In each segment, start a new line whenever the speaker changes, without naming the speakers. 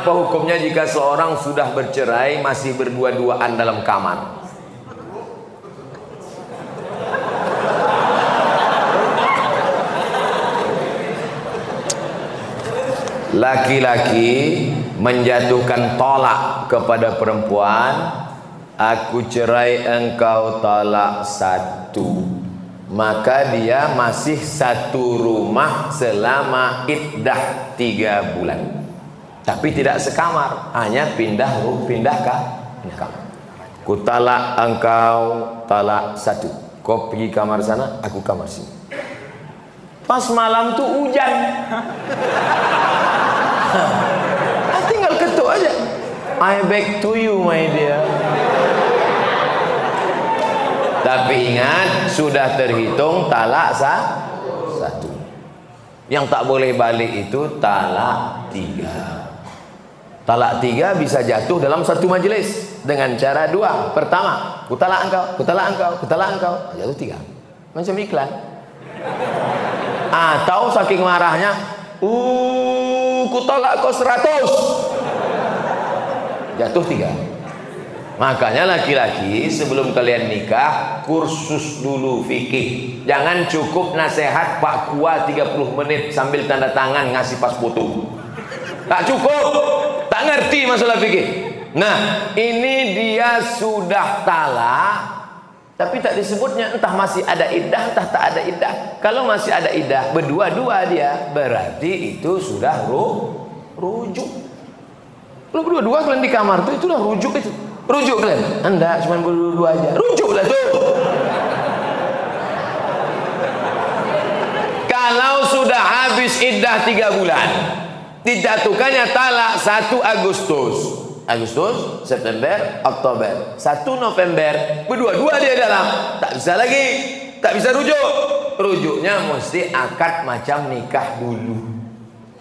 Apa hukumnya jika seorang sudah bercerai masih berdua-duaan dalam kamar? Laki-laki menjatuhkan tolak kepada perempuan, aku cerai engkau talak satu, maka dia masih satu rumah selama iddah 3 bulan, tapi tidak sekamar, hanya pindah kamar. Ku talak engkau talak satu, kau pergi kamar sana, aku kamar sini. Pas malam tuh hujan, tinggal ketuk aja, I back to you my dear. Tapi ingat, sudah terhitung talak satu. Yang tak boleh balik itu talak 3. Talak 3 bisa jatuh dalam satu majelis dengan cara 2. Pertama, ku talak engkau, ku talak engkau, ku talak engkau, jatuh 3. Macam iklan. Atau saking marahnya, ku talak kau 100, jatuh 3. Makanya laki-laki sebelum kalian nikah, kursus dulu fikih. Jangan cukup nasihat Pak Kua 30 menit sambil tanda tangan ngasih pas foto. Tak cukup, tak ngerti masalah fikih. Nah, ini dia sudah talak, tapi tak disebutnya, entah masih ada iddah, entah tak ada iddah. Kalau masih ada iddah, berdua-dua dia, berarti itu sudah rujuk. Kalau berdua-dua kalian di kamar tuh, itulah rujuk itu. Rujuk kalian? Anda cuma berdua aja. Rujuklah tuh. Kalau sudah habis iddah 3 bulan, dijatuhkannya talak 1 Agustus, September, Oktober, 1 November, berdua-dua dia dalam, tak bisa lagi, tak bisa rujuk. Rujuknya mesti akad macam nikah dulu.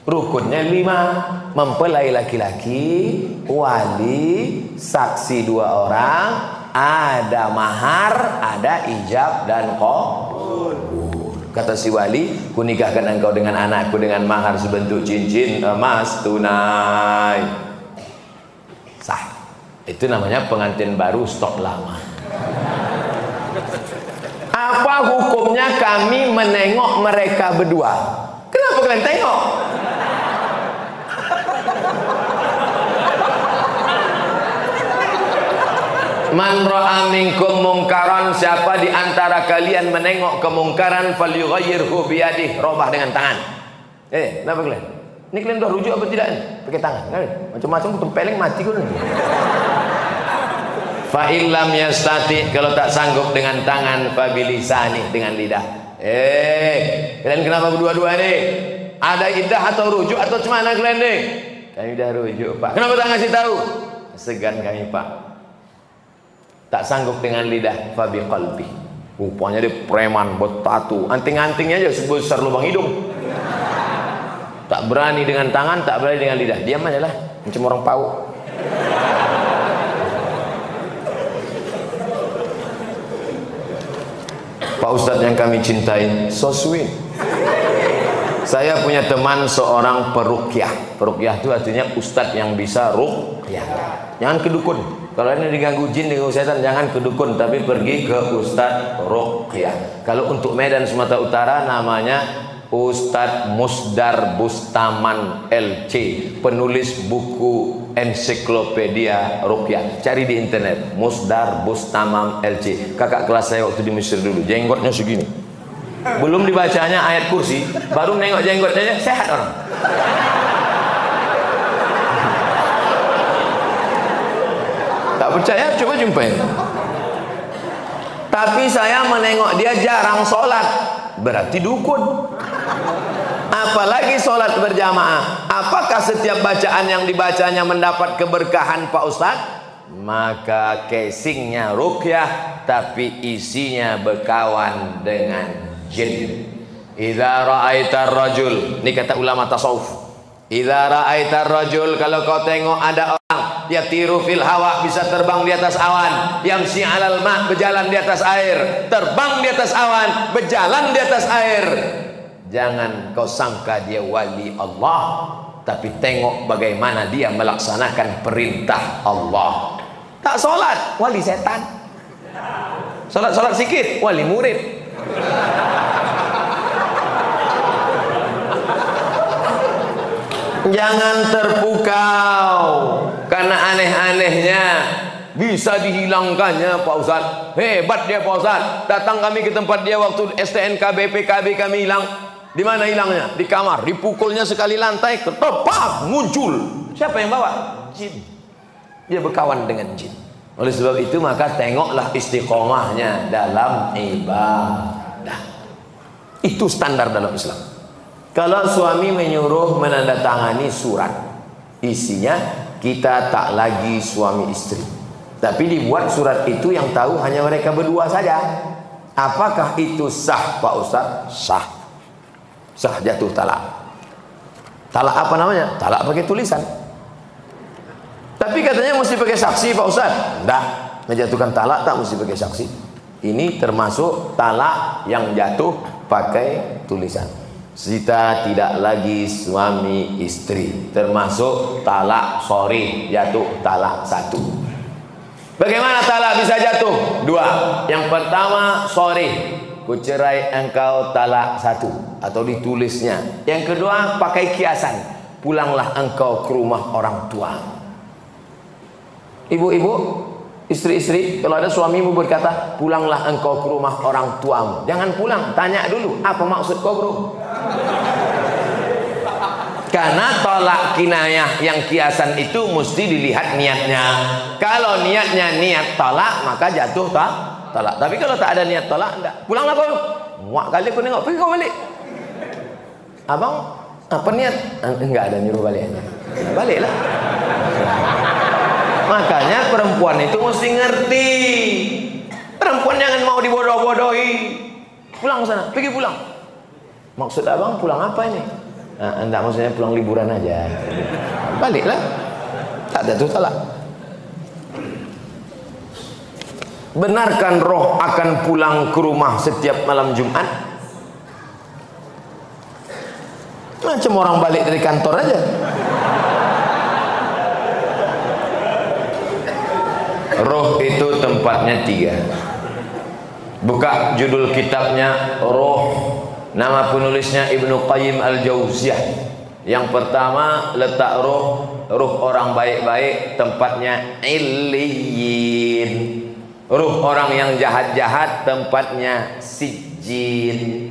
Rukunnya 5, mempelai laki-laki, wali, saksi 2 orang, ada mahar, ada ijab dan qabul. Kata si wali, ku nikahkan engkau dengan anakku dengan mahar sebentuk cincin emas tunai. Sah. Itu namanya pengantin baru stok lama. Apa hukumnya kami menengok mereka berdua? Kenapa kalian tengok? Man ra'a minkum mungkaran, siapa di antara kalian menengok kemungkaran, falyughayyirhu biyadihi, robah dengan tangan. Kenapa kalian? Ini kalian udah rujuk apa tidak ini? Pakai tangan. Macam-macam tempeleng mati kau ni. Fa illam yastati, kalau tak sanggup dengan tangan, fa bilisani, dengan lidah. Kalian kenapa berdua-dua ni? Ada iddah atau rujuk atau macam mana kalian ni? Kami dah rujuk, Pak. Kenapa tak ngasih tahu? Segan kami, Pak. Tak sanggup dengan lidah, fabi qalbi. Rupanya dia preman, bertatu, anting-antingnya aja sebesar lubang hidung. Tak berani dengan tangan, tak berani dengan lidah. Diam aja lah, macam orang pau. Pak Ustadz yang kami cintai, so sweet. Saya punya teman seorang peruqyah. Peruqyah itu artinya ustadz yang bisa ruqyah. Jangan ke dukun. Kalau ini diganggu jin, diganggu setan, jangan ke dukun, tapi pergi ke ustadz ruqyah. Kalau untuk Medan Sumatera Utara namanya Ustadz Musdar Bustaman LC, penulis buku ensiklopedia ruqyah. Cari di internet, Musdar Bustaman LC. Kakak kelas saya waktu di Mesir dulu, jenggotnya segini. Belum dibacanya ayat kursi, baru nengok jenggotnya, sehat orang. Tak percaya, coba jumpain. Tapi saya menengok dia jarang sholat, berarti dukun. Apalagi sholat berjamaah. Apakah setiap bacaan yang dibacanya mendapat keberkahan Pak Ustadz? Maka casingnya ruqyah, tapi isinya berkawan dengan jin. Idza ra'aitar rajul, ini kata ulama tasawuf. Idza ra'aitar rajul, kalau kau tengok ada orang yatiru fil hawa, bisa terbang di atas awan, yamsi 'alal ma', berjalan di atas air, terbang di atas awan, berjalan di atas air, jangan kau sangka dia wali Allah, tapi tengok bagaimana dia melaksanakan perintah Allah. Tak solat, wali setan. Solat sikit, wali murid. Jangan terpukau karena aneh-anehnya bisa dihilangkannya Pak Ustaz. Hebat dia Pak Ustaz. Datang kami ke tempat dia waktu STNK BPKB kami hilang. Di mana hilangnya? Di kamar. Dipukulnya sekali lantai, ketepak muncul. Siapa yang bawa? Jin. Dia berkawan dengan jin. Oleh sebab itu maka tengoklah istiqomahnya dalam ibadah. Itu standar dalam Islam. Kalau suami menyuruh menandatangani surat, isinya kita tak lagi suami istri, tapi dibuat surat itu yang tahu hanya mereka berdua saja. Apakah itu sah Pak Ustaz? Sah. Sah jatuh talak. Talak apa namanya? Talak pakai tulisan. Tapi katanya mesti pakai saksi Pak Ustaz. Enggak, menjatuhkan talak tak mesti pakai saksi. Ini termasuk talak yang jatuh pakai tulisan. Kita tidak lagi suami istri, termasuk talak sorry, jatuh talak satu. Bagaimana talak bisa jatuh? Dua. Yang pertama sorry, ku cerai engkau talak satu, atau ditulisnya. Yang kedua pakai kiasan, pulanglah engkau ke rumah orang tua. Ibu-ibu, istri-istri, kalau ada suamimu berkata pulanglah engkau ke rumah orang tuamu, jangan pulang, tanya dulu apa maksud kau bro. Karena tolak kinayah yang kiasan itu mesti dilihat niatnya. Kalau niatnya niat tolak, maka jatuh tolak. Tapi kalau tak ada niat tolak, enggak. Pulanglah kau. Muak kali aku nengok, pergi kau balik. Abang, apa niat? Enggak ada nyuruh balik. Baliklah. Makanya perempuan itu mesti ngerti. Perempuan jangan mau dibodoh-bodohi. Pulang sana, pergi pulang. Maksud abang pulang apa ini? Enggak, maksudnya pulang liburan aja. Baliklah. Tak ada tuh talak. Benarkan roh akan pulang ke rumah setiap malam Jumat? Macam orang balik dari kantor aja. Roh itu tempatnya tiga. Buka judul kitabnya Roh. Nama penulisnya Ibnu Qayyim Al-Jauziyah. Yang pertama letak roh orang baik-baik tempatnya Illiyin. Ruh orang yang jahat-jahat tempatnya Sijjin.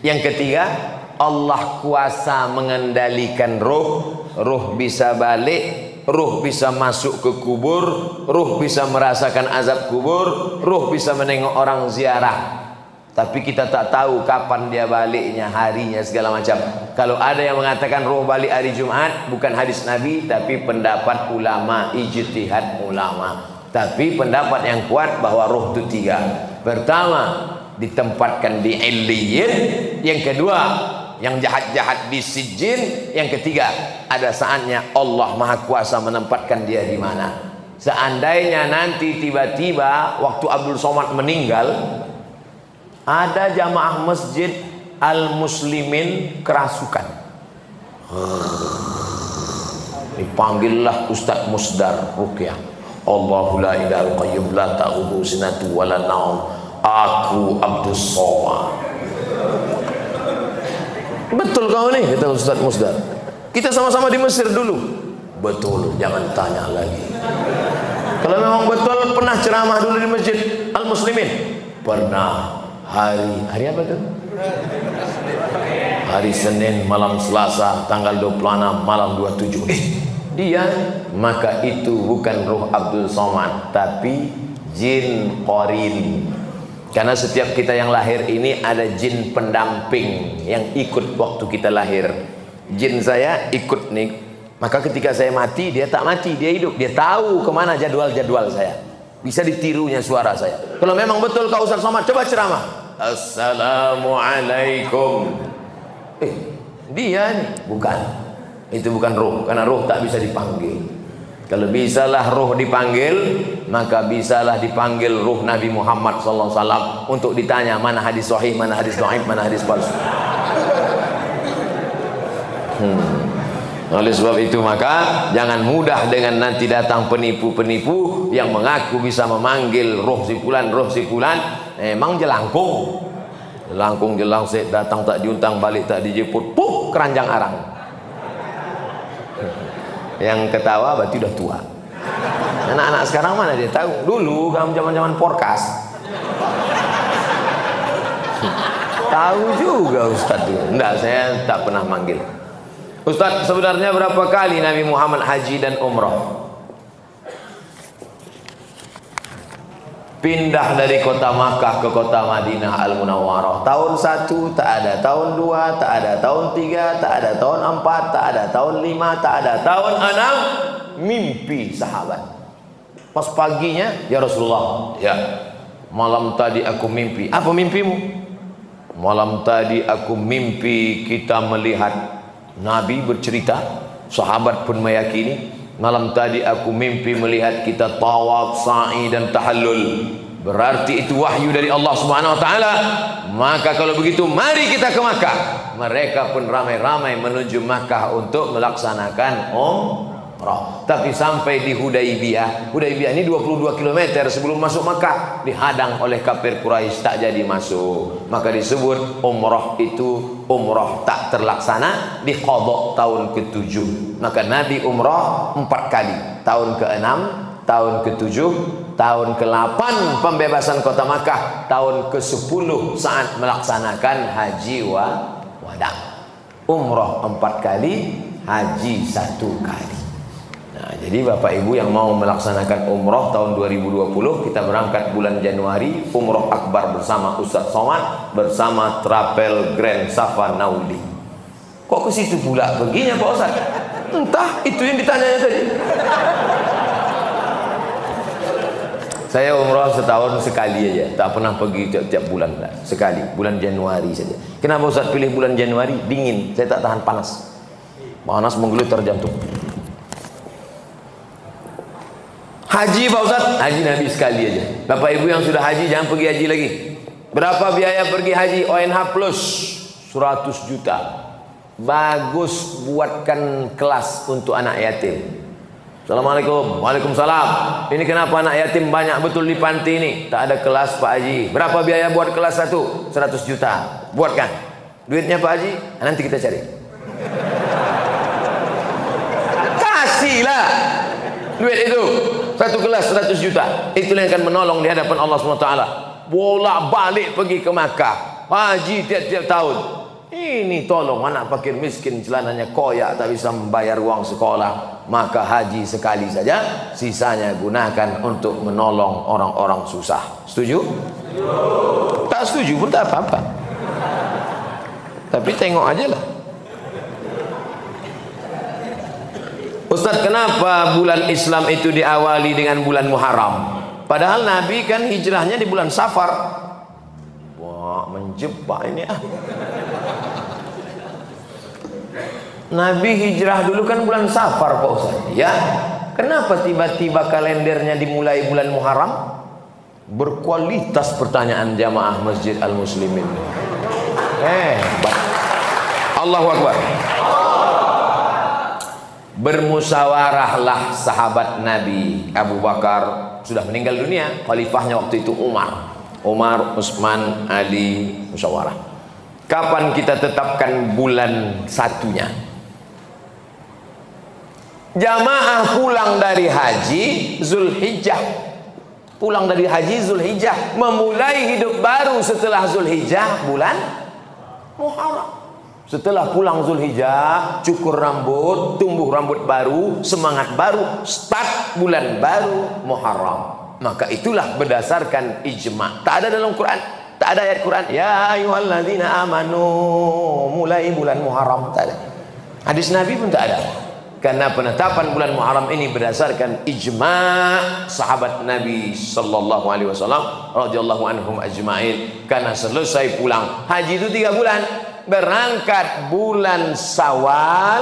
Yang ketiga, Allah kuasa mengendalikan ruh. Ruh bisa balik, ruh bisa masuk ke kubur, ruh bisa merasakan azab kubur, ruh bisa menengok orang ziarah. Tapi kita tak tahu kapan dia baliknya, harinya, segala macam. Kalau ada yang mengatakan roh balik hari Jumat, bukan hadis Nabi, tapi pendapat ulama, ijtihad ulama. Tapi pendapat yang kuat bahwa roh itu tiga. Pertama, ditempatkan di Illiyin. Yang kedua, yang jahat-jahat di Sijjin. Yang ketiga, ada saatnya Allah Maha Kuasa menempatkan dia di mana. Seandainya nanti tiba-tiba waktu Abdul Somad meninggal, ada jamaah masjid Al-Muslimin kerasukan. Dipanggillah Ustaz Musdar Ruqyah. Allahu la ilaha qayyum la ta'khudhuhu sinatun wa la naum. Aku Abdul Somad. Betul kau nih, kata Ustaz Musdar. Kita sama-sama di Mesir dulu. Betul, jangan tanya lagi. Kalau memang betul, pernah ceramah dulu di Masjid Al-Muslimin? Pernah. Hari apa tuh? Hari Senin malam Selasa tanggal 26 malam 27. Dia, maka itu bukan roh Abdul Somad, tapi jin qarin. Karena setiap kita yang lahir ini ada jin pendamping yang ikut waktu kita lahir. Jin saya ikut nih, maka ketika saya mati dia tak mati, dia hidup. Dia tahu kemana jadwal-jadwal saya. Bisa ditirunya suara saya. Kalau memang betul kau Ustaz Somad, coba ceramah. Assalamualaikum. Dia nih, bukan. Itu bukan roh, karena roh tak bisa dipanggil. Kalau bisalah roh dipanggil, maka bisalah dipanggil roh Nabi Muhammad SAW untuk ditanya mana hadis sahih, mana hadis dhaif, mana hadis palsu. Oleh sebab itu maka jangan mudah dengan nanti datang penipu-penipu yang mengaku bisa memanggil roh si fulan, emang jelangkung. Jelangkung jelangsik, datang tak diuntang, balik tak dijemput, keranjang arang. Yang ketawa berarti udah tua. Anak-anak sekarang mana dia tahu? Dulu kamu zaman-zaman porkas. Tahu juga Ustaz. Enggak, saya tak pernah manggil. Ustaz, sebenarnya berapa kali Nabi Muhammad haji dan umrah? Pindah dari kota Makkah ke kota Madinah Al-Munawwarah. Tahun 1 tak ada, tahun 2 tak ada, tahun 3 tak ada, tahun 4 tak ada, tahun 5 tak ada, tahun 6 mimpi sahabat. Pas paginya, ya Rasulullah, ya, malam tadi aku mimpi. Apa mimpimu? Malam tadi aku mimpi kita melihat Nabi bercerita, sahabat pun meyakini. Malam tadi aku mimpi melihat kita tawaf, sa'i dan tahallul. Berarti itu wahyu dari Allah Subhanahu wa taala. Maka kalau begitu mari kita ke Makkah. Mereka pun ramai-ramai menuju Makkah untuk melaksanakan umrah. Tapi sampai di Hudaybiyah, Hudaybiyah ini 22 km sebelum masuk Makkah, dihadang oleh kafir Quraisy, tak jadi masuk. Maka disebut umrah itu umrah tak terlaksana, diqadha tahun ke-7. Maka Nabi umrah 4 kali, tahun ke-6, tahun ke-7, tahun ke-8 pembebasan kota Makkah, tahun ke-10 saat melaksanakan haji wada. Umrah 4 kali, haji 1 kali. Nah, jadi Bapak Ibu yang mau melaksanakan umrah tahun 2020, kita berangkat bulan Januari, umrah akbar bersama Ustaz Somad, bersama Travel Grand Safa Nauli. Kok ke situ pula perginya Pak Ustaz? Entah, itu yang ditanyanya tadi. Saya umrah setahun sekali aja, tak pernah pergi tiap bulan, sekali, bulan Januari saja. Kenapa Ustaz pilih bulan Januari? Dingin, saya tak tahan panas. Panas menggelitar jantung. Haji Pak Ustaz, haji Nabi sekali aja. Bapak Ibu yang sudah haji jangan pergi haji lagi. Berapa biaya pergi haji? ONH plus 100 juta. Bagus buatkan kelas untuk anak yatim. Assalamualaikum. Waalaikumsalam. Ini kenapa anak yatim banyak betul di panti ini? Tak ada kelas Pak Haji. Berapa biaya buat kelas 1? 100 juta. Buatkan. Duitnya Pak Haji, nanti kita cari. Kasihlah duit itu. Satu kelas 100 juta. Itulah yang akan menolong di hadapan Allah SWT. Bolak balik pergi ke Makkah, haji tiap-tiap tahun. Ini tolong anak fakir miskin, celananya koyak, tak bisa membayar uang sekolah. Maka haji sekali saja, sisanya gunakan untuk menolong orang-orang susah. Setuju? Tak setuju pun tak apa-apa. Tapi tengok aja lah. Ustaz, kenapa bulan Islam itu diawali dengan bulan Muharram? Padahal Nabi kan hijrahnya di bulan Safar. Wah, menjebak ini ah. Nabi hijrah dulu kan bulan Safar Pak Ustaz. Ya. Kenapa tiba-tiba kalendernya dimulai bulan Muharram? Berkualitas pertanyaan jamaah Masjid Al-Muslimin. Allahu Akbar. Bermusyawarahlah sahabat Nabi. Abu Bakar sudah meninggal dunia, khalifahnya waktu itu Umar, Utsman, Ali, musyawarah. Kapan kita tetapkan bulan satunya? Jamaah pulang dari haji Zulhijjah. Pulang dari haji Zulhijjah, memulai hidup baru setelah Zulhijjah bulan Muharram. Setelah pulang Zulhijjah, cukur rambut, tumbuh rambut baru, semangat baru, start bulan baru Muharram. Maka itulah berdasarkan ijma'. Tak ada dalam Quran, tak ada ayat Quran, ya ayyuhalladzina amanu, mulai bulan Muharram, tak ada. Hadis Nabi pun tak ada. Karena penetapan bulan Muharram ini berdasarkan ijma' sahabat Nabi sallallahu alaihi wasallam radhiyallahu anhum ajma'in. Karena selesai pulang haji itu 3 bulan. Berangkat bulan Syawal,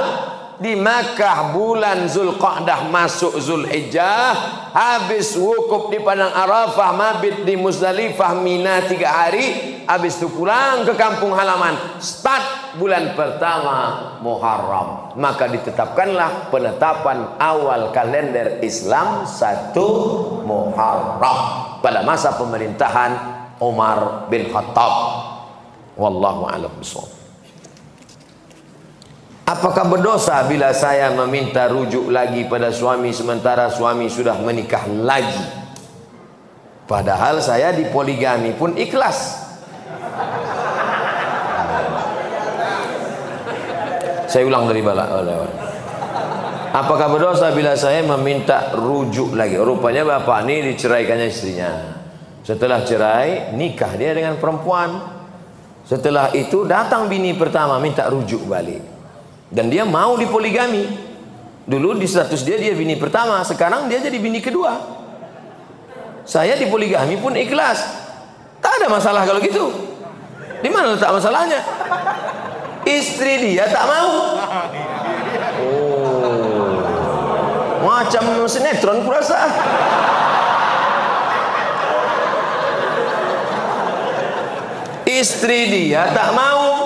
di Makkah bulan Zulqa'dah masuk Zulhijjah, habis wukuf di padang Arafah, mabit di Muzdalifah, Mina 3 hari, habis itu pulang ke kampung halaman, start bulan pertama Muharram, maka ditetapkanlah penetapan awal kalender Islam 1 Muharram pada masa pemerintahan Umar bin Khattab. Wallahu a'lam bishawab. Apakah berdosa bila saya meminta rujuk lagi pada suami sementara suami sudah menikah lagi? Padahal saya di poligami pun ikhlas. Saya ulang dari bala. Apakah berdosa bila saya meminta rujuk lagi? Rupanya bapak ini diceraikannya istrinya. Setelah cerai, nikah dia dengan perempuan. Setelah itu datang bini pertama minta rujuk balik. Dan dia mau dipoligami. Dulu di status dia bini pertama, sekarang dia jadi bini kedua. Saya dipoligami pun ikhlas. Tak ada masalah kalau gitu. Di mana letak masalahnya? Istri dia tak mau. Oh, macam sinetron kurasa. Istri dia tak mau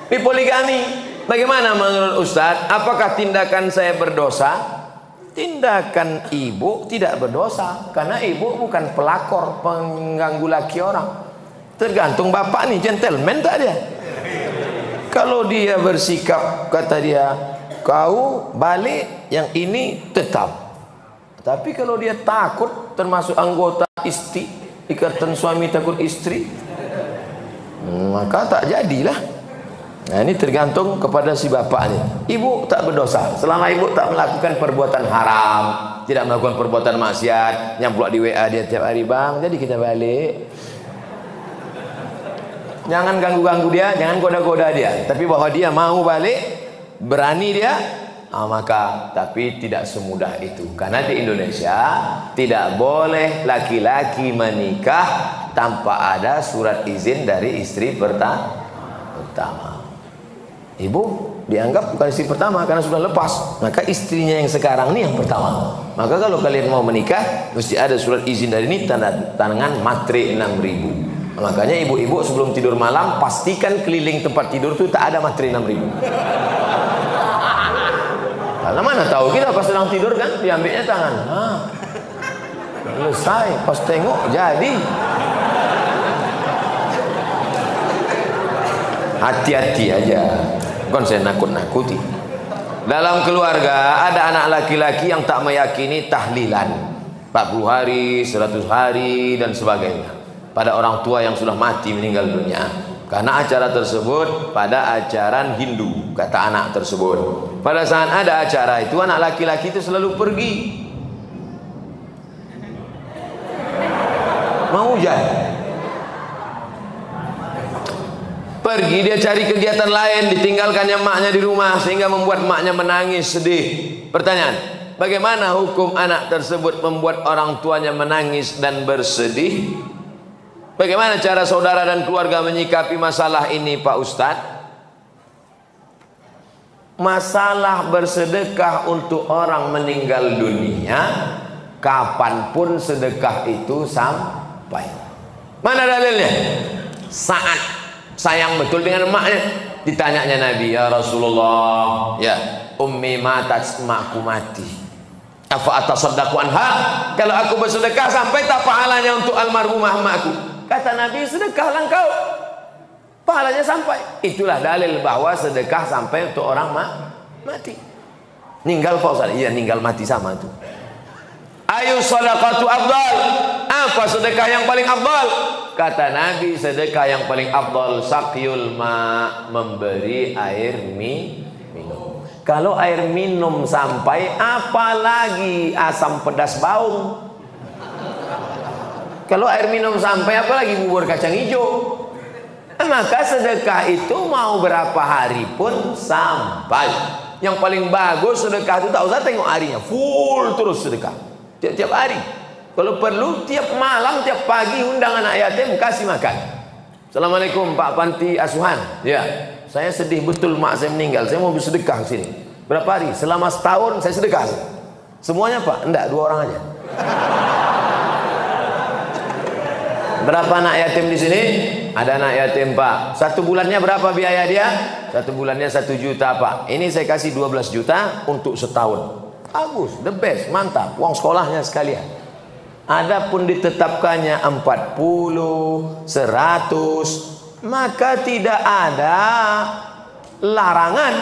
dipoligami. Bagaimana menurut Ustadz? Apakah tindakan saya berdosa? Tindakan ibu tidak berdosa, karena ibu bukan pelakor pengganggu laki orang. Tergantung bapak nih, gentleman tak dia? Kalau dia bersikap, kata dia, kau balik, yang ini tetap. Tapi kalau dia takut, termasuk anggota istri, ikatan suami takut istri, maka tak jadilah. Nah, ini tergantung kepada si bapak ini. Ibu tak berdosa selama ibu tak melakukan perbuatan haram, tidak melakukan perbuatan maksiat. Nyamplok di WA dia tiap hari, bang, jadi kita balik. Jangan ganggu-ganggu dia, jangan goda-goda dia. Tapi bahwa dia mau balik, berani dia, maka tapi tidak semudah itu. Karena di Indonesia tidak boleh laki-laki menikah tanpa ada surat izin dari istri pertama. Ibu dianggap bukan istri pertama karena sudah lepas, maka istrinya yang sekarang ini yang pertama. Maka kalau kalian mau menikah, mesti ada surat izin dari ini, tanda tangan matre 6.000. Makanya ibu-ibu sebelum tidur malam pastikan keliling tempat tidur itu tak ada matre 6.000. Karena mana tahu kita pas sedang tidur kan diambilnya tangan. Selesai, pas tengok jadi. Hati-hati aja, bukan saya nakut-nakuti. Dalam keluarga ada anak laki-laki yang tak meyakini tahlilan 40 hari, 100 hari dan sebagainya pada orang tua yang sudah mati meninggal dunia. Karena acara tersebut pada ajaran Hindu, kata anak tersebut. Pada saat ada acara itu anak laki-laki itu selalu pergi. Mau hujan, pergi dia cari kegiatan lain, ditinggalkannya maknya di rumah sehingga membuat maknya menangis sedih. Pertanyaan, bagaimana hukum anak tersebut membuat orang tuanya menangis dan bersedih? Bagaimana cara saudara dan keluarga menyikapi masalah ini, Pak Ustadz? Masalah bersedekah untuk orang meninggal dunia, kapanpun sedekah itu sampai. Mana dalilnya? Saat sayang betul dengan emaknya, ditanyanya Nabi, ya Rasulullah, ya ummi matat, emakku mati, apa atasaddaqu anha, kalau aku bersedekah sampai tak pahalanya untuk almarhumah emakku? Kata Nabi, sedekahlah engkau, pahalanya sampai. Itulah dalil bahwa sedekah sampai untuk orang mati. Ninggal Pak Ustaz? Iya, ninggal mati sama itu. Ayu sadaqatu afdal, apa sedekah yang paling afdal? Kata Nabi, sedekah yang paling afdal saqyul ma, memberi air minum. Kalau air minum sampai, apalagi asam pedas baung. Kalau air minum sampai, apalagi bubur kacang hijau. Maka sedekah itu mau berapa hari pun sampai. Yang paling bagus sedekah itu, tak usah tengok harinya, full terus sedekah tiap-tiap hari. Kalau perlu tiap malam, tiap pagi undang anak yatim, kasih makan. Assalamualaikum Pak Panti Asuhan. Ya, saya sedih betul mak saya meninggal, saya mau bersedekah sini. Berapa hari? Selama setahun saya sedekah. Semuanya Pak? Enggak, 2 orang aja. Berapa anak yatim di sini? Ada anak yatim Pak. 1 bulannya berapa biaya dia? 1 bulannya 1 juta Pak. Ini saya kasih 12 juta untuk setahun. Bagus, the best, mantap. Uang sekolahnya sekalian. Adapun ditetapkannya 40, 100, maka tidak ada larangan.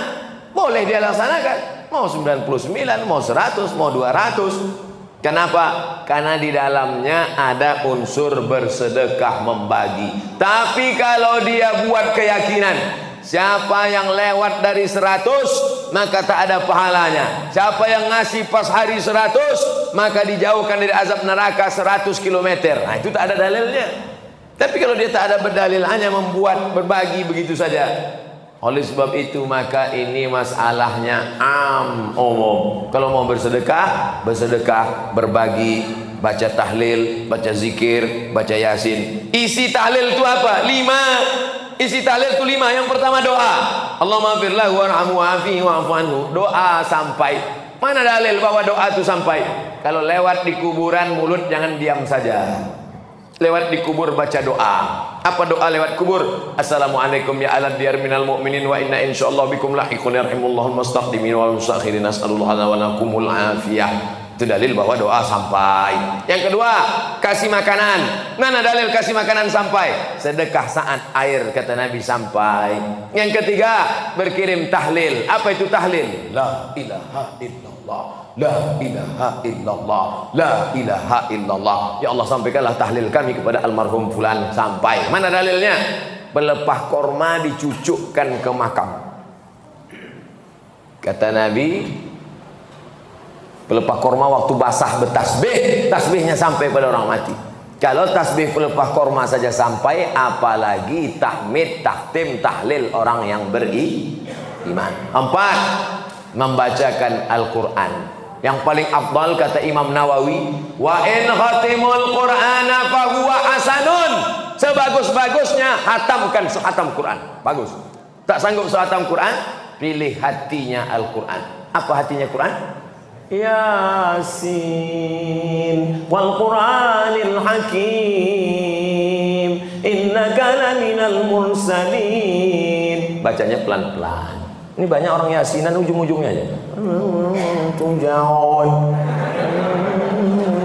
Boleh dia laksanakan. Mau 99, mau 100, mau 200. Kenapa? Karena di dalamnya ada unsur bersedekah membagi. Tapi kalau dia buat keyakinan, siapa yang lewat dari 100 maka tak ada pahalanya. Siapa yang ngasih pas hari 100 maka dijauhkan dari azab neraka 100 km. Nah itu tak ada dalilnya. Tapi kalau dia tak ada berdalil, hanya membuat berbagi begitu saja. Oleh sebab itu maka ini masalahnya umum. Kalau mau bersedekah, bersedekah, berbagi, baca tahlil, baca zikir, baca yasin. Isi tahlil itu apa? 5. Isi tahlil itu 5. Yang pertama doa. Allahumma firlahu warhamhu wa'afihi wa'fu anhu. Doa sampai. Mana dalil bahwa doa itu sampai? Kalau lewat di kuburan, mulut jangan diam saja. Lewat di kubur baca doa. Apa doa lewat kubur? Assalamualaikum ya alad diyar minal mu'minin wa inna insyaallah bikum lahiqun yarhimullahul mustaqdimin wal mustakhirin nas'alullah wa lakumul afiyah. Itu dalil bahwa doa sampai. Yang kedua, kasih makanan. Mana dalil kasih makanan sampai? Sedekah saat air, kata Nabi, sampai. Yang ketiga, berkirim tahlil. Apa itu tahlil? La ilaha illallah, la ilaha illallah, la ilaha illallah. Ya Allah, sampaikanlah tahlil kami kepada almarhum fulan, sampai. Mana dalilnya? Pelepah korma dicucukkan ke makam. Kata Nabi, pelepah korma waktu basah bertasbih, tasbihnya sampai pada orang mati. Kalau tasbih pelepah korma saja sampai, apalagi tahmid, tahtim, tahlil orang yang beriman. 4, membacakan Al-Quran. Yang paling afdal kata Imam Nawawi, wa in khatimul qur'ana fahuwa hasanun. Sebagus-bagusnya hatamkan sehatam Quran. Bagus. Tak sanggup sehatam Quran, pilih hatinya Al-Quran. Apa hatinya Quran? Yasin wal Qur'anil Hakim innaka laminal mursalin. Bacanya pelan-pelan. Ini banyak orang yasinan ujung-ujungnya aja. Tunjaon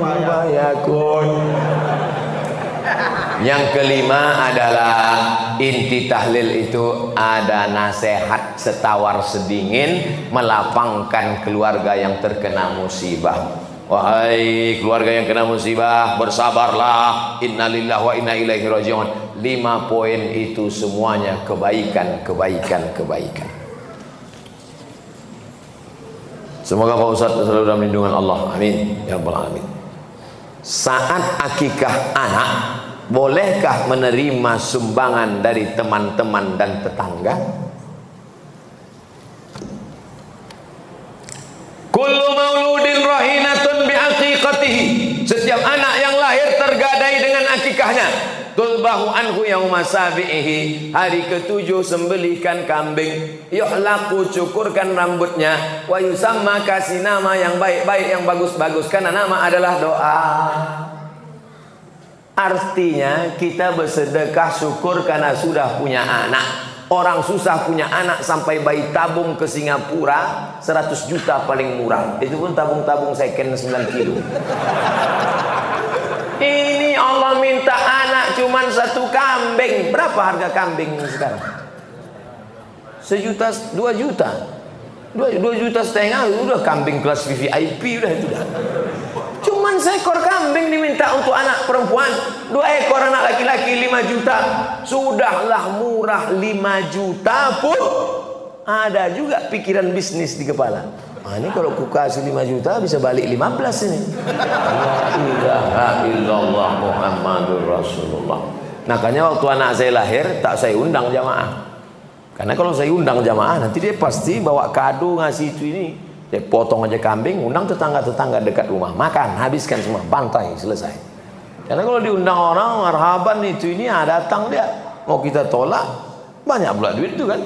bayakun. Yang kelima adalah inti tahlil itu ada nasihat setawar sedingin melapangkan keluarga yang terkena musibah. Wahai keluarga yang kena musibah, bersabarlah. Innalillahi wa inna ilaihi rajiun. 5 poin itu semuanya kebaikan, kebaikan, kebaikan. Semoga Pak Ustadz selalu dalam lindungan Allah. Amin ya rabbal alamin. Saat akikah anak, bolehkah menerima sumbangan dari teman-teman dan tetangga? Kullu mauludin rahinatun bi'aqiqatihi. Setiap anak yang lahir tergadai dengan akikahnya. Tulbahu anhu yauma sabihi. Hari ke-7 sembelihkan kambing. Yuhlaku, cukurkan rambutnya. Wa yusamma, kasih nama yang baik-baik, yang bagus-bagus. Karena nama adalah doa. Artinya kita bersedekah syukur karena sudah punya anak. Orang susah punya anak sampai bayi tabung ke Singapura 100 juta paling murah. Itu pun tabung-tabung second 9 kilo. Ini Allah minta anak cuman 1 kambing. Berapa harga kambing sekarang? 1 juta, 2 juta. 2,5 juta udah kambing kelas VIP udah itu dah. Cuman seekor kambing diminta untuk anak perempuan, 2 ekor anak laki-laki 5 juta. Sudahlah murah 5 juta pun ada juga pikiran bisnis di kepala. Ini kalau ku kasih 5 juta bisa balik 15 ini. La ilaha illallah Muhammadur Rasulullah. Makanya waktu anak saya lahir tak saya undang jamaah. Karena kalau saya undang jamaah nanti dia pasti bawa kado ngasih itu ini. Saya potong aja kambing, undang tetangga-tetangga dekat rumah, makan, habiskan semua, bantai, selesai. Karena kalau diundang orang marhaban itu ini datang dia, mau kita tolak banyak pula duit itu kan.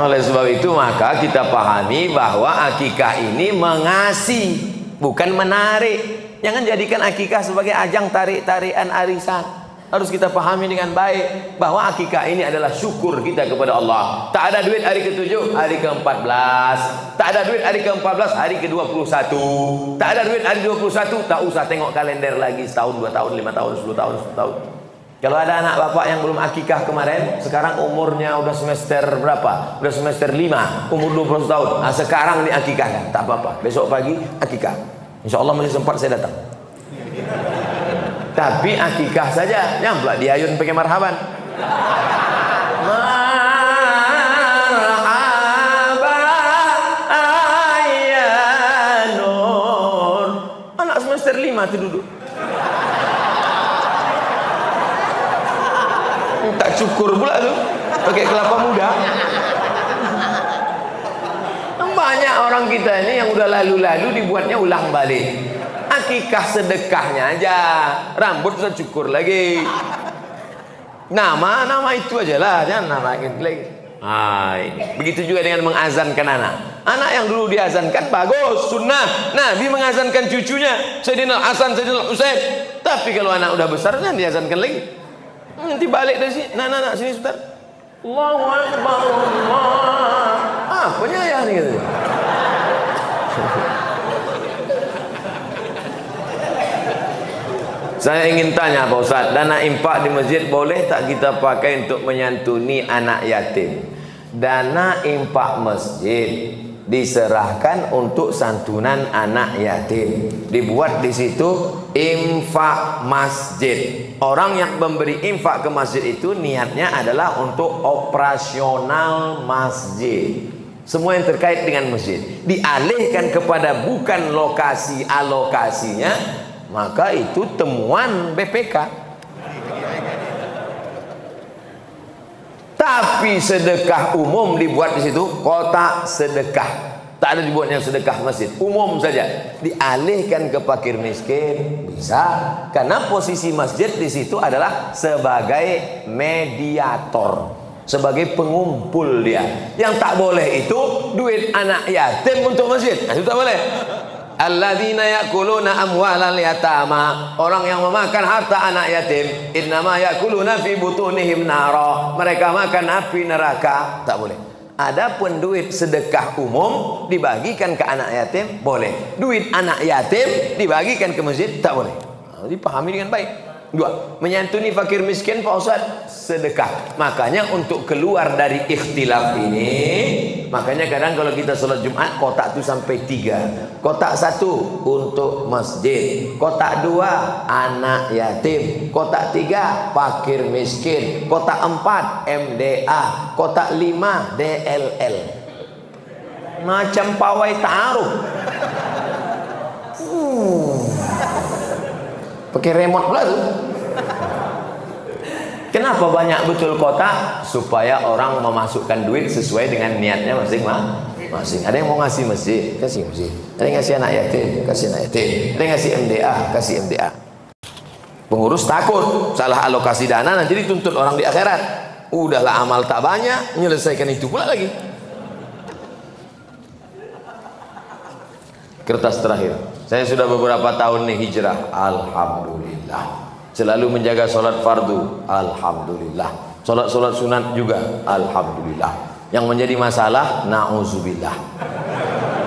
Oleh sebab itu maka kita pahami bahwa akikah ini mengasih, bukan menarik. Jangan jadikan akikah sebagai ajang tarik-tarikan arisan. Harus kita pahami dengan baik bahwa akikah ini adalah syukur kita kepada Allah. Tak ada duit hari ke-7, hari ke-14. Tak ada duit hari ke-14, hari ke-21. Tak ada duit hari 21, tak usah tengok kalender lagi setahun, 2 tahun, 5 tahun, 10 tahun, 10 tahun. Kalau ada anak bapak yang belum akikah kemarin, sekarang umurnya udah semester berapa? Udah semester 5, umur 20 tahun. Nah, sekarang diakikahkan, tak apa-apa. Besok pagi akikah. Insya Allah masih sempat saya datang. Tapi akikah saja, nyamplak diayun pakai marhaban. Marhaba ayanur. Anak semester 5 itu duduk. Tak cukur pula tuh, pakai kelapa muda. Banyak orang kita ini yang udah lalu-lalu dibuatnya ulang balik. Akikah sedekahnya aja, rambut usah cukur lagi. Nama itu aja lah, jangan nama lagi. Ini. Begitu juga dengan mengazankan anak. Anak yang dulu diazankan bagus, sunnah. Nabi mengazankan cucunya, Sayyidina Hasan, Sayyidina Husain. Tapi kalau anak udah besar, jangan diazankan lagi. Nanti balik dari sini, nak sini sebentar. Allahu Akbar, Allah. Apanya ya nih gitu. Saya ingin tanya Pak Ustaz, dana infak di masjid boleh tak kita pakai untuk menyantuni anak yatim? Dana infak masjid diserahkan untuk santunan anak yatim. Dibuat di situ infak masjid. Orang yang memberi infak ke masjid itu niatnya adalah untuk operasional masjid. Semua yang terkait dengan masjid dialihkan kepada bukan lokasi alokasinya, maka itu temuan BPK. Tapi sedekah umum dibuat di situ, kotak sedekah. Tak ada dibuatnya sedekah masjid, umum saja. Dialihkan ke fakir miskin bisa, karena posisi masjid di situ adalah sebagai mediator, sebagai pengumpul dia. Yang tak boleh itu duit anak yatim untuk masjid. Nah, itu tak boleh. Alladzina yakuluna amwalal yatama, orang yang memakan harta anak yatim, innama yakuluna fi butunihim nara, mereka makan api neraka. Tak boleh. Adapun duit sedekah umum dibagikan ke anak yatim boleh. Duit anak yatim dibagikan ke masjid tak boleh. Dipahami dengan baik. 2. Menyantuni fakir miskin Pak Ustaz, sedekah. Makanya untuk keluar dari ikhtilaf ini, makanya kadang kalau kita sholat Jumat, kotak itu sampai 3. Kotak 1 untuk masjid, kotak 2 anak yatim, kotak 3 fakir miskin, kotak 4 MDA, kotak 5 DLL. Macam pawai taruh. Pakai remote pula tuh. Kenapa banyak betul kotak? Supaya orang memasukkan duit sesuai dengan niatnya masing-masing. Ada yang mau ngasih masjid, kasih masjid. Ada yang ngasih anak yatim, kasih anak yatim. Ada yang ngasih MDA, kasih MDA. Pengurus takut salah alokasi dana nanti dituntut orang di akhirat. Udahlah amal tak banyak, menyelesaikan itu pula lagi. Kertas terakhir. Saya sudah beberapa tahun nih hijrah, alhamdulillah. Selalu menjaga sholat fardu, alhamdulillah. Sholat sunat juga, alhamdulillah. Yang menjadi masalah, na'udzubillah.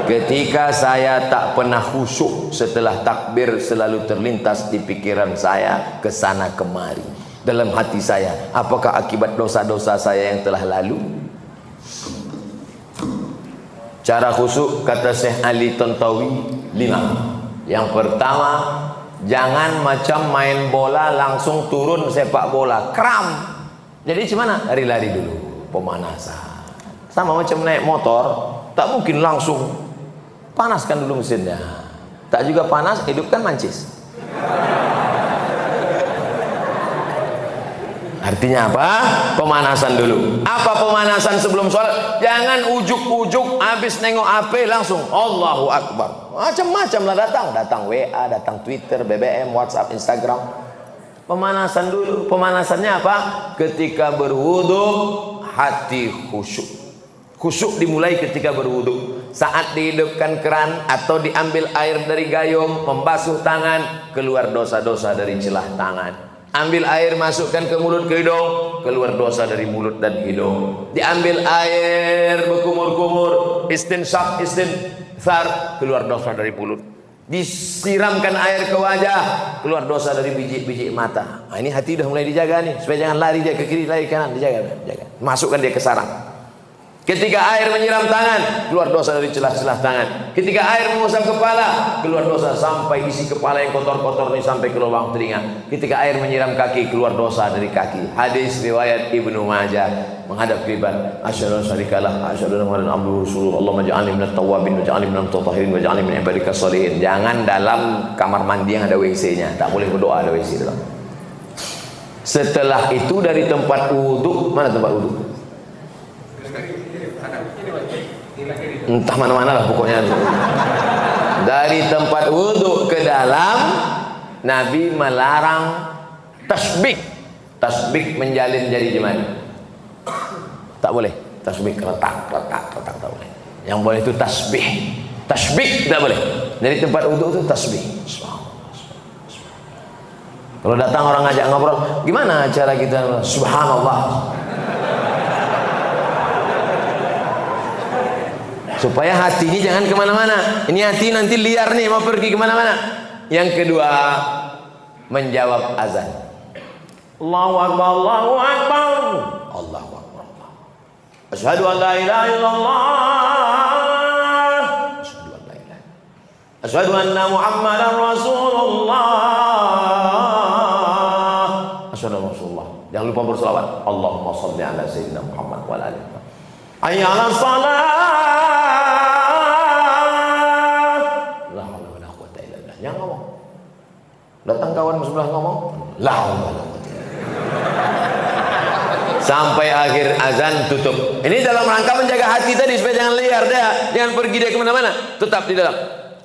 Ketika saya tak pernah khusyuk setelah takbir, selalu terlintas di pikiran saya kesana kemari. Dalam hati saya, apakah akibat dosa-dosa saya yang telah lalu? Cara khusyuk kata Syekh Ali Tontowi 5. Yang pertama, jangan macam main bola langsung turun sepak bola, kram. Jadi gimana? Lari-lari dulu, pemanasan. Sama macam naik motor, tak mungkin langsung panaskan dulu mesinnya. Tak juga panas, hidupkan mancis. Artinya apa? Pemanasan dulu. Apa pemanasan sebelum sholat? Jangan ujuk-ujuk habis nengok HP langsung Allahu Akbar. Macam-macam lah datang WA, datang Twitter, BBM, WhatsApp, Instagram. Pemanasan dulu. Pemanasannya apa? Ketika berwudu hati khusyuk. Khusyuk dimulai ketika berwudu. Saat dihidupkan keran atau diambil air dari gayung, membasuh tangan, keluar dosa-dosa dari celah tangan. Ambil air, masukkan ke mulut, ke hidung, keluar dosa dari mulut dan hidung. Diambil air, berkumur-kumur, istinsyaq, istinthar, keluar dosa dari mulut. Disiramkan air ke wajah, keluar dosa dari biji-biji mata. Nah, ini hati udah mulai dijaga nih, supaya jangan lari dia ke kiri, lari ke kanan, dijaga. Masukkan dia ke sarang. Ketika air menyiram tangan, keluar dosa dari celah-celah tangan. Ketika air mengusap kepala, keluar dosa sampai isi kepala yang kotor-kotor ini sampai ke lubang telinga. Ketika air menyiram kaki, keluar dosa dari kaki. Hadis riwayat Ibnu Majah, menghadap kiblat. Asyhadu an la ilaha illallah, asyhadu anna Muhammadan abduhu wa rasuluhu. Allahumma ij'alni minat tawwabin waj'alni minal mutatahhirin waj'alni min ibadika sholihin. Jangan dalam kamar mandi yang ada WC-nya, tak boleh berdoa ada WC dalam. Setelah itu dari tempat wudu, mana tempat wudu? Entah mana-mana lah pokoknya. Dari tempat wudhu ke dalam, Nabi melarang tasbih. Tasbih menjalin jari jemari. Tak boleh. Tasbih retak tak boleh. Yang boleh itu tasbih. Tasbih tak boleh. Dari tempat wudhu itu tasbih. Kalau datang orang ngajak ngobrol, gimana cara kita? Subhanallah. Supaya hati ini jangan kemana-mana. Ini hati nanti liar nih, mau pergi kemana-mana. Yang kedua, menjawab azan. Allahu Akbar, Allahu Akbar, Allahu Akbar. Asyhadu an la ilaha illallah, asyhadu an la ilaha, asyhadu anna Muhammadan Rasulullah, asyhadu anna Rasulullah. Jangan lupa berselawat. Allahumma shalli ala sayyidina Muhammad wa ala alihi. Hayya 'alas shalah. Jangan ngomong. Datang kawan sebelah ngomong, sampai akhir azan tutup. Ini dalam rangka menjaga hati tadi supaya jangan liar dia, jangan pergi dia kemana-mana. Tetap di dalam.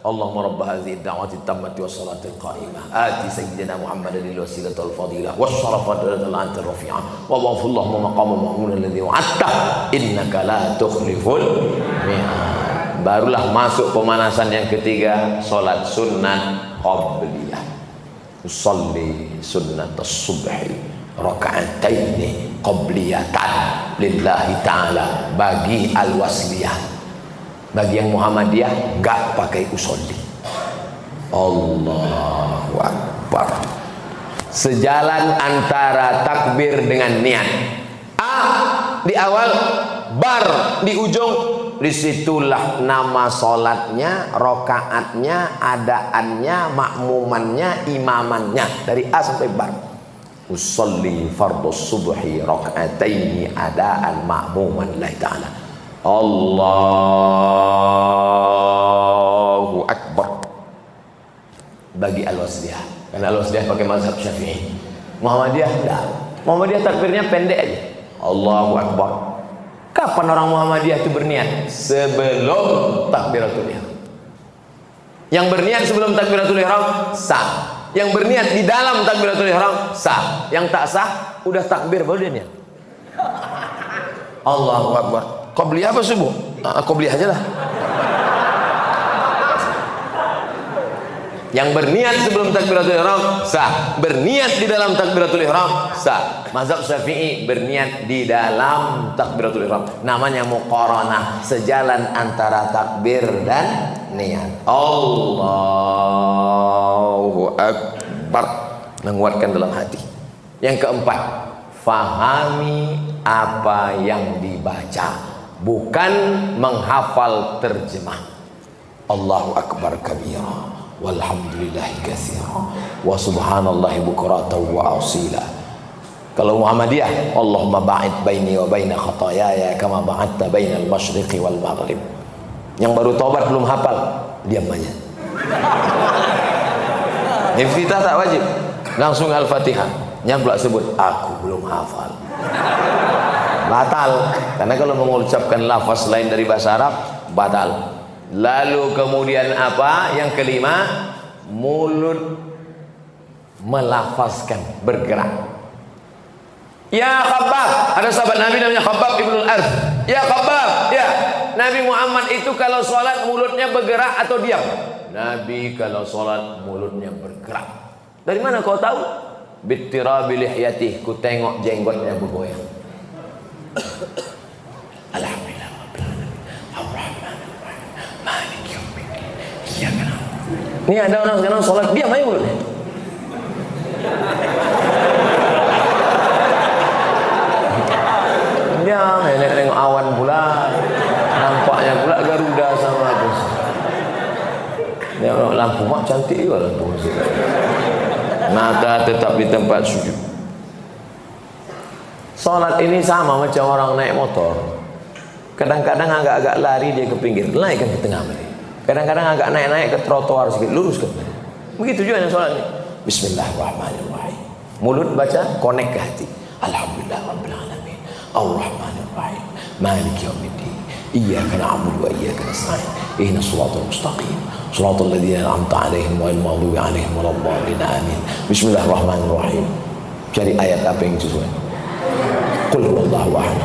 Allahumma rabb hadhihi ad-da'wati at-tammati was-salati al-qa'imah ati sayyidina Muhammadan al-wasilata wal-fadilah was-sharafata al-'anti ar-rafi'ah wa wafallahu maqama mahmud alladhi wa'atta innaka la tukhliful mi'ad. Barulah masuk pemanasan yang ketiga, salat sunnah qabliyah. Usolli sunnat as-subhi raka'ataini qabliyatan lillahi ta'ala. Bagi al-wasliyah, bagi yang Muhammadiyah enggak pakai usolli. Allahu Akbar. Sejalan antara takbir dengan niat. Di awal, bar di ujung, disitulah nama solatnya, rokaatnya, adaannya, makmumannya, imamannya, dari A sampai bar. Usolli fardhu subhi rakaataini adaan makmuman lillahi ta'ala. Allahu Akbar. Bagi al-wasliyah, karena al-wasliyah pakai mazhab Syafi'i. Muhammadiyah enggak. Muhammadiyah takbirnya pendek aja. Allahu Akbar. Kapan orang Muhammadiyah itu berniat? Sebelum takbiratul ihram. Yang berniat sebelum takbiratul ihram sah. Yang berniat di dalam takbiratul ihram sah. Yang tak sah udah takbir baru dia niat. Allahu Akbar. Qabliyah apa subuh? Qabliyah aja lah. Yang berniat sebelum takbiratul ihram sah, berniat di dalam takbiratul ihram sah. Mazhab Syafi'i berniat di dalam takbiratul ihram, namanya muqaranah, sejalan antara takbir dan niat. Allahu Akbar, menguatkan dalam hati. Yang keempat, fahami apa yang dibaca, bukan menghafal terjemah. Allahu Akbar kabira walhamdulillahi katsira wa subhanallahi bukratan wa asila. Kalau Muhammadiyah, Allahumma ba'id baini wa baina khataayaya kama ba'adta bainal masyriqi wal maghrib. Yang baru taubat belum hafal, diam aja. Iftitah tak wajib, langsung Al-Fatihah. Nyamplak sebut aku belum hafal, batal. Karena kalau mengucapkan lafaz lain dari bahasa Arab batal. Lalu kemudian apa? Yang kelima, mulut melafazkan, bergerak. Ya Khabbab, ada sahabat Nabi namanya Khabbab ibn al-Arth. Ya Khabbab, ya. Nabi Muhammad itu kalau sholat mulutnya bergerak atau diam? Nabi kalau sholat mulutnya bergerak. Dari mana kau tahu? Bittirabi lihyatih, ku tengok jenggotnya bergoyang. Alhamdulillah Ar-Rahman Ar-Rahim Maliki Yaumiddin Iyyaka na'budu. Ini ada orang sekarang sholat diam aja mulutnya. Dia nengok awan pula, nampaknya pula Garuda sama Agus. Dia lampu mak cantik juga lampu. Mata tetap di tempat sujud. Salat ini sama macam orang naik motor. Kadang-kadang agak-agak lari dia ke pinggir, naikkan ke tengah balik. Kadang-kadang agak naik-naik ke trotoar sedikit, luruskan balik. Begitu juga yang salat ini. Bismillahirrahmanirrahim. Mulut baca, connect ke hati. Alhamdulillah Rabbil Alamin. Ar-Rahman Ar-Rahim Maliki Yaumiddin Iyyaka na'budu wa iyyaka nasta'in Ihdinas siratal mustaqim Siratal ladzina an'amta 'alaihim ghairil maghdubi 'alaihim waladdallin amin. Bismillahirrahmanirrahim. Cari ayat apa yang sesuai. Qul huwallahu ahad.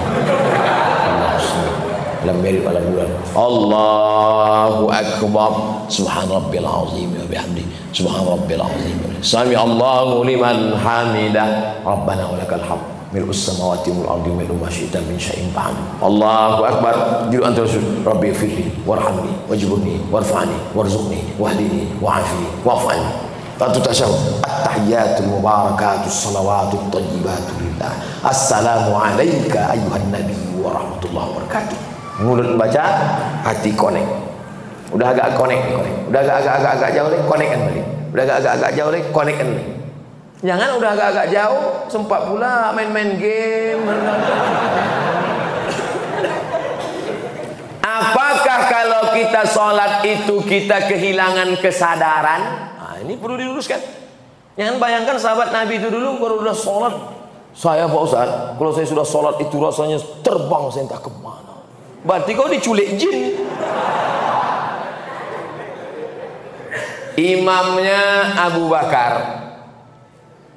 Lam yalid wa lam yulad. Allahu akbar. Subhan rabbil azim wa bihamdi. Subhan rabbil azim. Sami Allahu liman hamidah. Rabbana wa lakal hamd. Mil'us samawati wal ardi mil'u ma syi'ta min syai'in ba'd. Allahu akbar. Juru antara sujud. Rabbi firli warhamni wajburni warfa'ni warzuqni wahdini wa'afini wa'afani. Satu tasyahud. At-tahiyyatul mubarakatus salawatut thayyibatul lillah. Assalamu alayka ayyuhan nabi wa rahmatullahi wa barakatuh. Mulut baca, hati connect. Udah agak connect. Udah agak jauh lagi, connect kan balik. Udah agak jauh lagi, connect kan balik. Jangan udah agak jauh, sempat pula main-main game. Apakah kalau kita sholat itu kita kehilangan kesadaran? Nah, ini perlu diluruskan. Jangan bayangkan sahabat Nabi itu dulu kalau sudah sholat, saya Pak Ustaz, kalau saya sudah sholat itu rasanya terbang saya entah kemana. Berarti kau diculik jin. Imamnya Abu Bakar.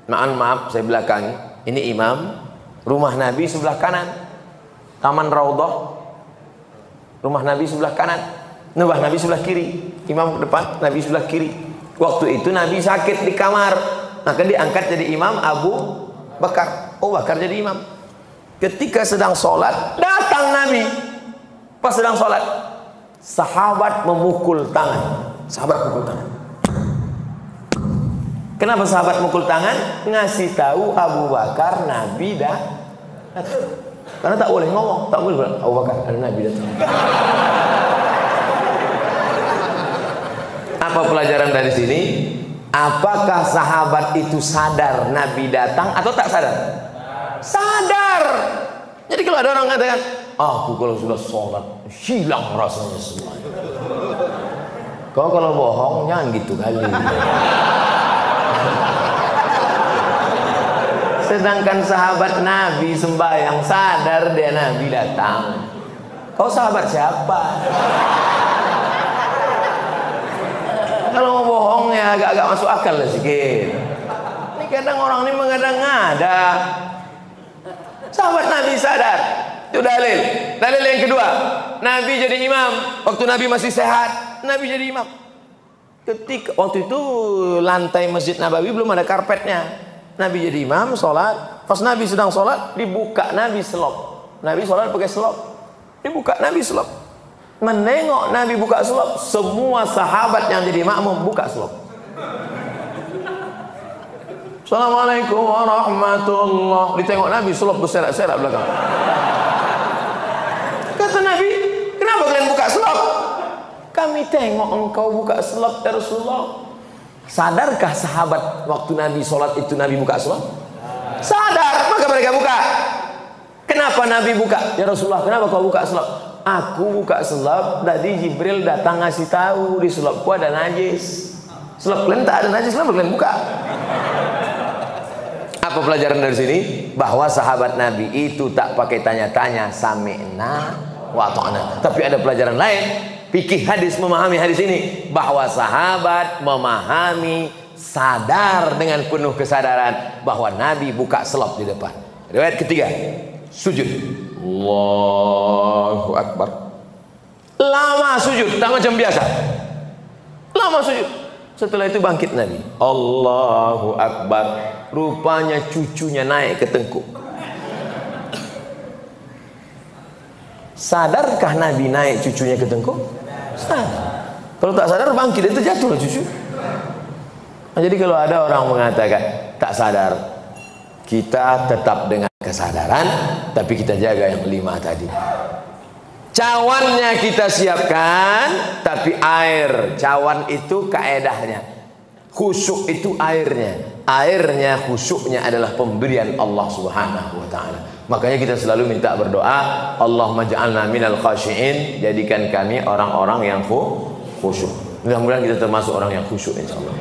Maaf, saya belakang. Ini imam. Rumah Nabi sebelah kanan. Taman Raudhah. Rumah Nabi sebelah kanan. Rumah Nabi sebelah kiri. Imam depan, Nabi sebelah kiri. Waktu itu Nabi sakit di kamar. Maka diangkat jadi imam Abu Bakar. Abu Bakar jadi imam. Ketika sedang sholat, datang Nabi. Pas sedang sholat, sahabat memukul tangan. Sahabat memukul tangan. Kenapa sahabat mukul tangan? Ngasih tahu Abu Bakar Nabi dah datang. Karena tak boleh ngomong, tak boleh bilang Abu Bakar ada Nabi datang. Apa pelajaran dari sini? Apakah sahabat itu sadar Nabi datang atau tak sadar? Sadar. Jadi kalau ada orang mengatakan, aku kalau sudah sholat hilang rasanya semua. Kau kalau bohong jangan gitu kali. Sedangkan sahabat Nabi sembahyang sadar dia Nabi datang. Kau sahabat siapa? Kalau mau bohong ya agak-agak masuk akal lah sedikit. Ini kadang orang ini mengada-ngada. Sahabat Nabi sadar. Itu dalil. Dalil yang kedua, Nabi jadi imam. Waktu Nabi masih sehat, Nabi jadi imam. Ketika waktu itu lantai Masjid Nabawi belum ada karpetnya. Nabi jadi imam sholat. Pas Nabi sedang sholat, dibuka Nabi selop. Nabi sholat pakai selop. Dibuka Nabi selop. Menengok Nabi buka selop, semua sahabat yang jadi makmum buka selop. Assalamualaikum warahmatullahi. Ditengok Nabi selop berserak-serak belakang. Kata Nabi, kenapa kalian buka selop? Kami tengok engkau buka selop ya Rasulullah. Sadarkah sahabat waktu Nabi sholat itu Nabi buka selop? Sadar, maka mereka buka. Kenapa Nabi buka? Ya Rasulullah, kenapa kau buka selop? Aku buka selop, tadi Jibril datang ngasih tahu di selopku ada najis. Selop kalian tak ada najis, kenapa kalian buka? Apa pelajaran dari sini? Bahwa sahabat Nabi itu tak pakai tanya-tanya, sami'na wa ta'na. Tapi ada pelajaran lain. Fikih hadis, memahami hadis ini, bahwa sahabat memahami, sadar dengan penuh kesadaran bahwa Nabi buka selop di depan. Riwayat ketiga, sujud. Allahu Akbar. Lama sujud, tak macam biasa. Lama sujud. Setelah itu bangkit Nabi. Allahu Akbar. Rupanya cucunya naik ke tengkuk. Sadarkah Nabi naik cucunya ke tengkuk? Sadar. Kalau tak sadar bangkit, itu jatuh lah cucu. Nah, jadi kalau ada orang mengatakan tak sadar, kita tetap dengan kesadaran, tapi kita jaga yang 5 tadi. Cawannya kita siapkan, tapi air. Cawan itu kaedahnya. Khusyuk itu airnya. Airnya, khusyuknya adalah pemberian Allah Subhanahu wa ta'ala. Makanya kita selalu minta berdoa, Allahumma ja'alna minal khashi'in, jadikan kami orang-orang yang khusyuk. Mudah-mudahan kita termasuk orang yang khusyuk insyaallah.